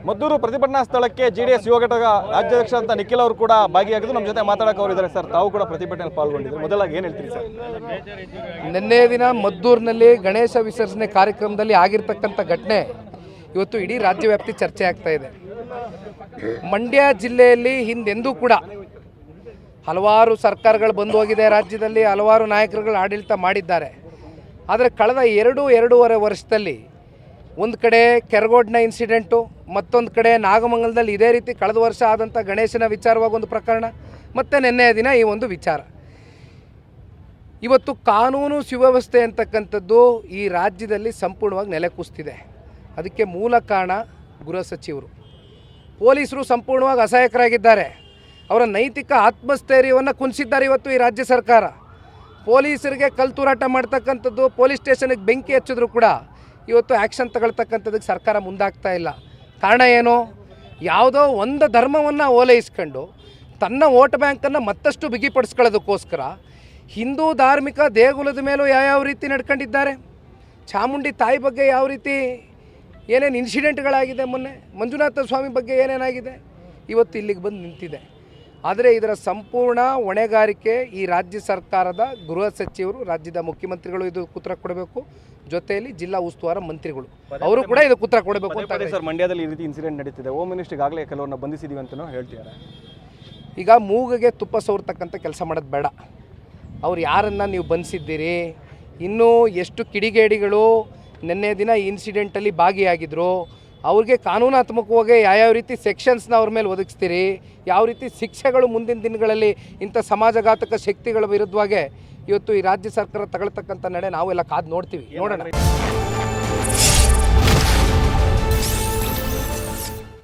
ಮದ್ದೂರು ಪ್ರತಿಭಟನಾ ಸ್ಥಳಕ್ಕೆ ಜೆಡಿಎಸ್ ಯುವ ಘಟಕ ರಾಜ್ಯಾಧ್ಯಕ್ಷ ಅಂತ ನಿಖಿಲ್ ಅವರು ಕೂಡ ಭಾಗಿಯಾಗಿದ್ದು ನಮ್ಮ ಜೊತೆ ಮಾತಾಡಕ್ಕೆ ಅವರು ಇದ್ದಾರೆ ಸರ್. ತಾವು ಕೂಡ ಪ್ರತಿಭಟನೆಯಲ್ಲಿ ಪಾಲ್ಗೊಂಡಿದ್ರು. ಮೊದಲಾಗಿ ಏನು ಹೇಳ್ತೀರಿ ಸರ್? ನಿನ್ನೆ ದಿನ ಮದ್ದೂರಿನಲ್ಲಿ ಗಣೇಶ ವಿಸರ್ಜನೆ ಕಾರ್ಯಕ್ರಮದಲ್ಲಿ ಆಗಿರ್ತಕ್ಕಂಥ ಘಟನೆ ಇವತ್ತು ಇಡೀ ರಾಜ್ಯವ್ಯಾಪ್ತಿ ಚರ್ಚೆ ಆಗ್ತಾ ಇದೆ. ಮಂಡ್ಯ ಜಿಲ್ಲೆಯಲ್ಲಿ ಹಿಂದೆಂದೂ ಕೂಡ ಹಲವಾರು ಸರ್ಕಾರಗಳು ಬಂದು ಹೋಗಿದೆ, ರಾಜ್ಯದಲ್ಲಿ ಹಲವಾರು ನಾಯಕರುಗಳು ಆಡಳಿತ ಮಾಡಿದ್ದಾರೆ. ಆದರೆ ಕಳೆದ ಎರಡೂವರೆ ವರ್ಷದಲ್ಲಿ ಒಂದು ಕಡೆ ಕೆರಗೋಡ್ನ ಇನ್ಸಿಡೆಂಟು, ಮತ್ತೊಂದು ಕಡೆ ನಾಗಮಂಗಲದಲ್ಲಿ ಇದೇ ರೀತಿ ಕಳೆದ ವರ್ಷ ಆದಂಥ ಗಣೇಶನ ವಿಚಾರವಾಗಿ ಒಂದು ಪ್ರಕರಣ, ಮತ್ತು ನಿನ್ನೆಯ ದಿನ ಈ ಒಂದು ವಿಚಾರ. ಇವತ್ತು ಕಾನೂನು ಸುವ್ಯವಸ್ಥೆ ಅಂತಕ್ಕಂಥದ್ದು ಈ ರಾಜ್ಯದಲ್ಲಿ ಸಂಪೂರ್ಣವಾಗಿ ನೆಲೆ ಕುಸಿದಿದೆ. ಅದಕ್ಕೆ ಮೂಲ ಕಾರಣ ಗೃಹ ಸಚಿವರು. ಪೊಲೀಸರು ಸಂಪೂರ್ಣವಾಗಿ ಅಸಹಾಯಕರಾಗಿದ್ದಾರೆ. ಅವರ ನೈತಿಕ ಆತ್ಮಸ್ಥೈರ್ಯವನ್ನು ಕುಂದಿಸಿದ್ದಾರೆ ಇವತ್ತು ಈ ರಾಜ್ಯ ಸರ್ಕಾರ. ಪೊಲೀಸರಿಗೆ ಕಲ್ತೂರಾಟ ಮಾಡ್ತಕ್ಕಂಥದ್ದು, ಪೊಲೀಸ್ ಸ್ಟೇಷನ್ಗೆ ಬೆಂಕಿ ಹಚ್ಚಿದ್ರು ಕೂಡ ಇವತ್ತು ಆ್ಯಕ್ಷನ್ ತಗೊಳ್ತಕ್ಕಂಥದ್ದಕ್ಕೆ ಸರ್ಕಾರ ಮುಂದಾಗ್ತಾ ಇಲ್ಲ. ಕಾರಣ ಏನು? ಯಾವುದೋ ಒಂದು ಧರ್ಮವನ್ನು ಓಲೈಸ್ಕೊಂಡು ತನ್ನ ವೋಟ್ ಬ್ಯಾಂಕನ್ನು ಮತ್ತಷ್ಟು ಬಿಗಿಪಡಿಸ್ಕೊಳ್ಳೋದಕ್ಕೋಸ್ಕರ ಹಿಂದೂ ಧಾರ್ಮಿಕ ದೇಗುಲದ ಮೇಲೂ ಯಾವ ರೀತಿ ನಡ್ಕೊಂಡಿದ್ದಾರೆ. ಚಾಮುಂಡಿ ತಾಯಿ ಬಗ್ಗೆ ಯಾವ ರೀತಿ ಏನೇನು ಇನ್ಸಿಡೆಂಟ್ಗಳಾಗಿದೆ, ಮೊನ್ನೆ ಮಂಜುನಾಥ ಸ್ವಾಮಿ ಬಗ್ಗೆ ಏನೇನಾಗಿದೆ, ಇವತ್ತು ಇಲ್ಲಿಗೆ ಬಂದು ನಿಂತಿದೆ. ಆದರೆ ಇದರ ಸಂಪೂರ್ಣ ಹೊಣೆಗಾರಿಕೆ ಈ ರಾಜ್ಯ ಸರ್ಕಾರದ ಗೃಹ ಸಚಿವರು, ರಾಜ್ಯದ ಮುಖ್ಯಮಂತ್ರಿಗಳು ಇದು ಉತ್ತರ ಕೊಡಬೇಕು. ಜೊತೆಯಲ್ಲಿ ಜಿಲ್ಲಾ ಉಸ್ತುವಾರ ಮಂತ್ರಿಗಳು ಅವರು ಕೂಡ ಇದಕ್ಕೆ ಉತ್ತರ ಕೊಡಬೇಕು ಅಂತ ಸರ್. ಮಂಡ್ಯದಲ್ಲಿ ಈ ರೀತಿ ಇನ್ಸಿಡೆಂಟ್ ನಡೀತಿದೆ. ಹೋಮ್ ಮಿನಿಸ್ಟರ್ ಈಗಾಗಲೇ ಕೆಲವರನ್ನ ಬಂಧಿಸಿದೀವಿ ಅಂತಲೂ ಹೇಳ್ತಿದ್ದಾರೆ. ಈಗ ಮೂಗಿಗೆ ತುಪ್ಪ ಸವರ್ತಕ್ಕಂಥ ಕೆಲಸ ಮಾಡೋದು ಬೇಡ. ಅವ್ರು ಯಾರನ್ನು ನೀವು ಬಂಧಿಸಿದ್ದೀರಿ, ಇನ್ನೂ ಎಷ್ಟು ಕಿಡಿಗೇಡಿಗಳು ನಿನ್ನೆ ದಿನ ಈ ಇನ್ಸಿಡೆಂಟಲ್ಲಿ ಭಾಗಿಯಾಗಿದ್ದರು, ಅವ್ರಿಗೆ ಕಾನೂನಾತ್ಮಕವಾಗಿ ಯಾವ ರೀತಿ ಸೆಕ್ಷನ್ಸ್ನ ಅವ್ರ ಮೇಲೆ ಒದಗಿಸ್ತೀರಿ, ಯಾವ ರೀತಿ ಶಿಕ್ಷೆಗಳು ಮುಂದಿನ ದಿನಗಳಲ್ಲಿ ಇಂಥ ಸಮಾಜಘಾತಕ ಶಕ್ತಿಗಳ ವಿರುದ್ಧವಾಗಿ ಇವತ್ತು ಈ ರಾಜ್ಯ ಸರ್ಕಾರ ತಗೊಳ್ತಕ್ಕಂಥ ನಡೆ ನಾವೆಲ್ಲ ಕಾದು ನೋಡ್ತೀವಿ, ನೋಡೋಣ.